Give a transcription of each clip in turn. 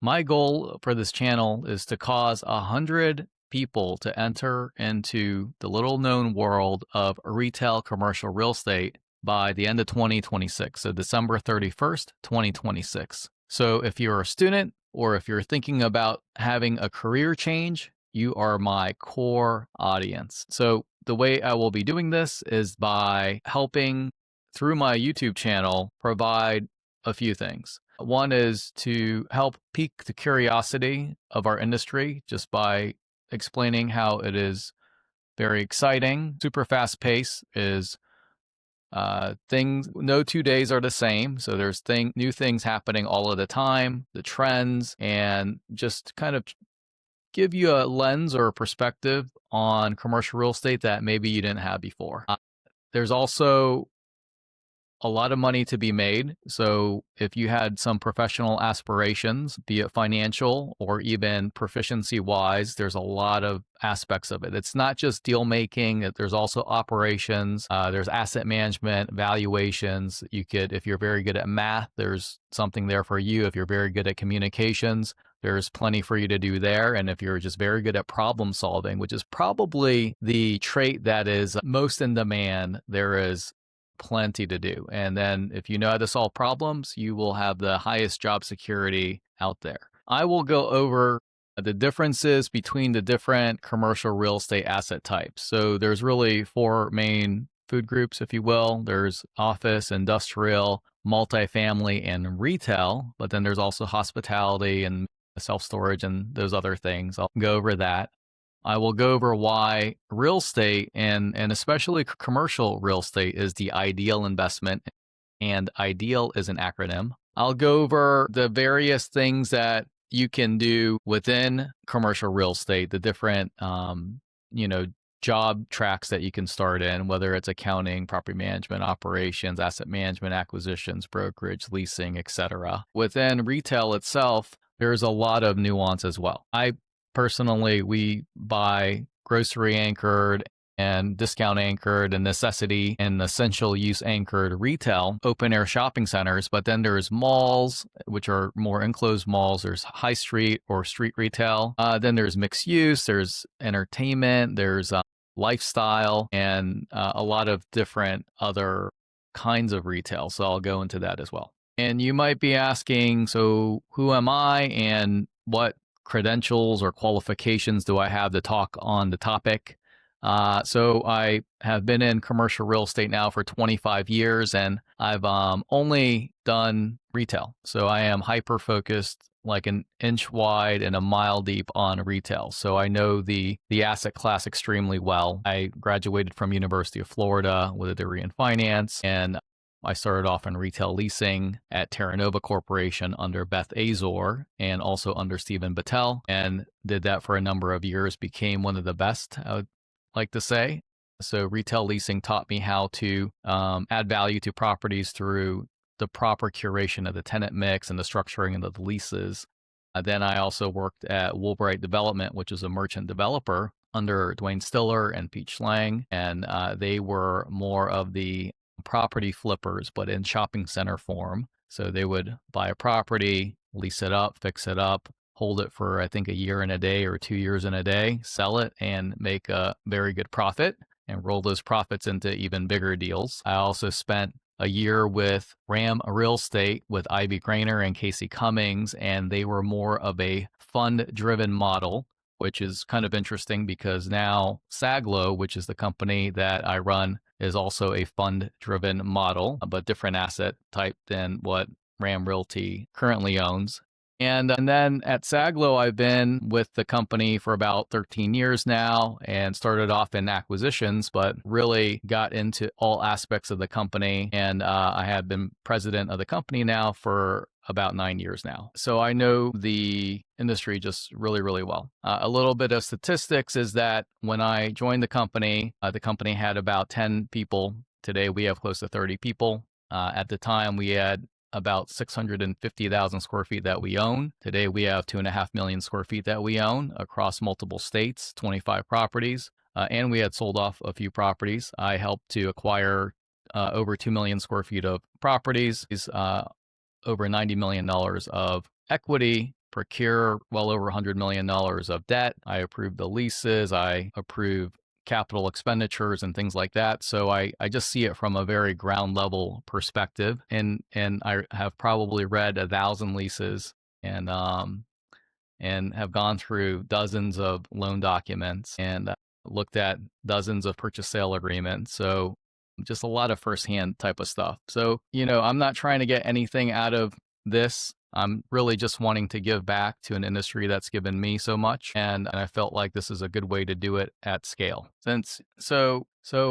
My goal for this channel is to cause 100 people to enter into the little known world of retail commercial real estate by the end of 2026. So December 31st, 2026. So if you're a student or if you're thinking about having a career change, you are my core audience. So the way I will be doing this is by helping through my YouTube channel provide a few things. One is to help pique the curiosity of our industry just by explaining how it is very exciting, super fast pace is things, no 2 days are the same. So there's new things happening all of the time, the trends, and just kind of give you a lens or a perspective on commercial real estate that maybe you didn't have before. There's also a lot of money to be made. So if you had some professional aspirations, be it financial or even proficiency wise, there's a lot of aspects of it. It's not just deal making. There's also operations. There's asset management, valuations. You could, if you're very good at math, there's something there for you. If you're very good at communications, there's plenty for you to do there. And if you're just very good at problem solving, which is probably the trait that is most in demand, there is plenty to do. And then if you know how to solve problems, you will have the highest job security out there. I will go over the differences between the different commercial real estate asset types. So there's really four main food groups, if you will. There's office, industrial, multifamily, and retail, but then there's also hospitality and self-storage and those other things. I'll go over that. I will go over why real estate and especially commercial real estate is the ideal investment, and ideal is an acronym. I'll go over the various things that you can do within commercial real estate, the different, job tracks that you can start in, whether it's accounting, property management, operations, asset management, acquisitions, brokerage, leasing, etc. Within retail itself, there's a lot of nuance as well. Personally, we buy grocery anchored and discount anchored and necessity and essential use anchored retail open air shopping centers. But then there's malls, which are more enclosed malls. There's high street or street retail. Then there's mixed use. There's entertainment. There's lifestyle and a lot of different other kinds of retail. So I'll go into that as well. And you might be asking, so who am I and what credentials or qualifications do I have to talk on the topic? So I have been in commercial real estate now for 25 years, and I've only done retail. So I am hyper focused, like an inch wide and a mile deep on retail. So I know the asset class extremely well. I graduated from University of Florida with a degree in finance, and I started off in retail leasing at Terranova Corporation under Beth Azor and also under Stephen Bittel, and did that for a number of years, became one of the best, I would like to say. So retail leasing taught me how to add value to properties through the proper curation of the tenant mix and the structuring of the leases. Then I also worked at Woolbright Development, which is a merchant developer under Dwayne Stiller and Pete Schlang, and they were more of the property flippers, but in shopping center form. So they would buy a property, lease it up, fix it up, hold it for, I think, a year and a day or 2 years and a day, sell it and make a very good profit and roll those profits into even bigger deals. I also spent a year with Ram Real Estate with Ivy Grainer and Casey Cummings, and they were more of a fund-driven model, which is kind of interesting because now Saglo, which is the company that I run, is also a fund-driven model, but different asset type than what Ram Realty currently owns. And then at Saglo, I've been with the company for about 13 years now and started off in acquisitions, but really got into all aspects of the company. And I have been president of the company now for about 9 years now. So I know the industry just really, really well. A little bit of statistics is that when I joined the company had about 10 people. Today, we have close to 30 people. At the time, we had about 650,000 square feet that we own. Today, we have 2.5 million square feet that we own across multiple states, 25 properties, and we had sold off a few properties. I helped to acquire over 2 million square feet of properties, over $90 million of equity procure well over $100 million of debt. I approve the leases. I approve capital expenditures and things like that. So I just see it from a very ground level perspective. And I have probably read 1,000 leases and have gone through dozens of loan documents and looked at dozens of purchase sale agreements. So just a lot of firsthand type of stuff. So, I'm not trying to get anything out of this. I'm really just wanting to give back to an industry that's given me so much. And I felt like this is a good way to do it at scale. So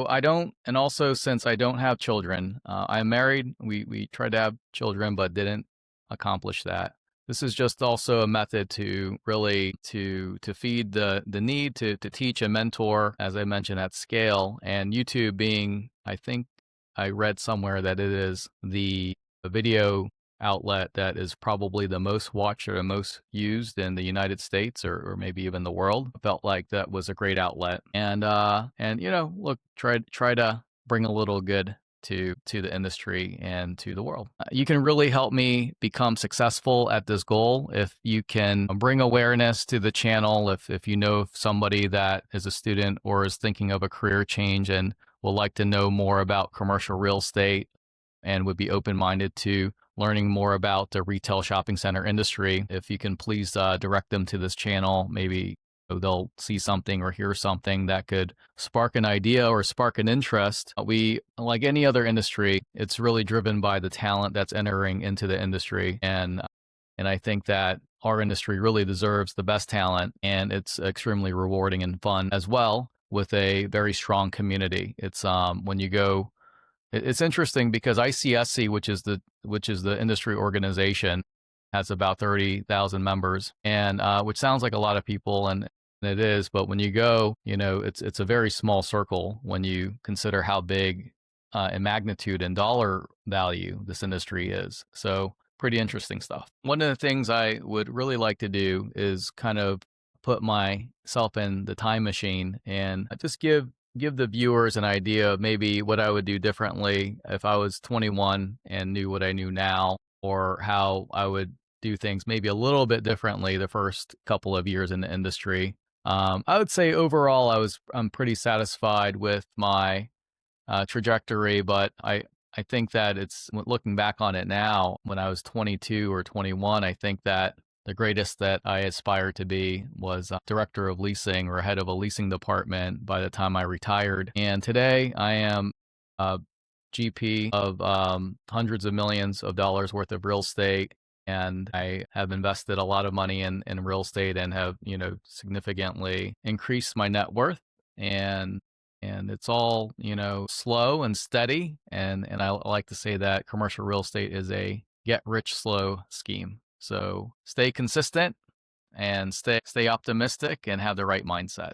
I don't, and also since I don't have children, I'm married. We tried to have children, but didn't accomplish that. This is just also a method to really to feed the need to teach and mentor, as I mentioned, at scale. And YouTube being, I think I read somewhere that it is the video outlet that is probably the most watched or the most used in the United States or maybe even the world. I felt like that was a great outlet. And look, try to bring a little good to the industry and to the world. You can really help me become successful at this goal if you can bring awareness to the channel. If you know somebody that is a student or is thinking of a career change and would like to know more about commercial real estate and would be open-minded to learning more about the retail shopping center industry, if you can please direct them to this channel, maybe they'll see something or hear something that could spark an idea or spark an interest. We, like any other industry, it's really driven by the talent that's entering into the industry. And I think that our industry really deserves the best talent, and it's extremely rewarding and fun as well with a very strong community. It's when you go, it's interesting because ICSC, which is the industry organization, has about 30,000 members, and which sounds like a lot of people, and it is. But when you go, it's a very small circle when you consider how big in magnitude and dollar value this industry is. So pretty interesting stuff. One of the things I would really like to do is kind of put myself in the time machine and just give the viewers an idea of maybe what I would do differently if I was 21 and knew what I knew now, or how I would do things maybe a little bit differently the first couple of years in the industry. I would say overall I'm pretty satisfied with my trajectory, but I think that it's, looking back on it now, when I was 22 or 21, I think that the greatest that I aspired to be was director of leasing or head of a leasing department by the time I retired. And today I am a GP of hundreds of millions of dollars worth of real estate. And I have invested a lot of money in real estate and have, significantly increased my net worth. And it's all, slow and steady. And I like to say that commercial real estate is a get rich slow scheme. So stay consistent and stay optimistic and have the right mindset.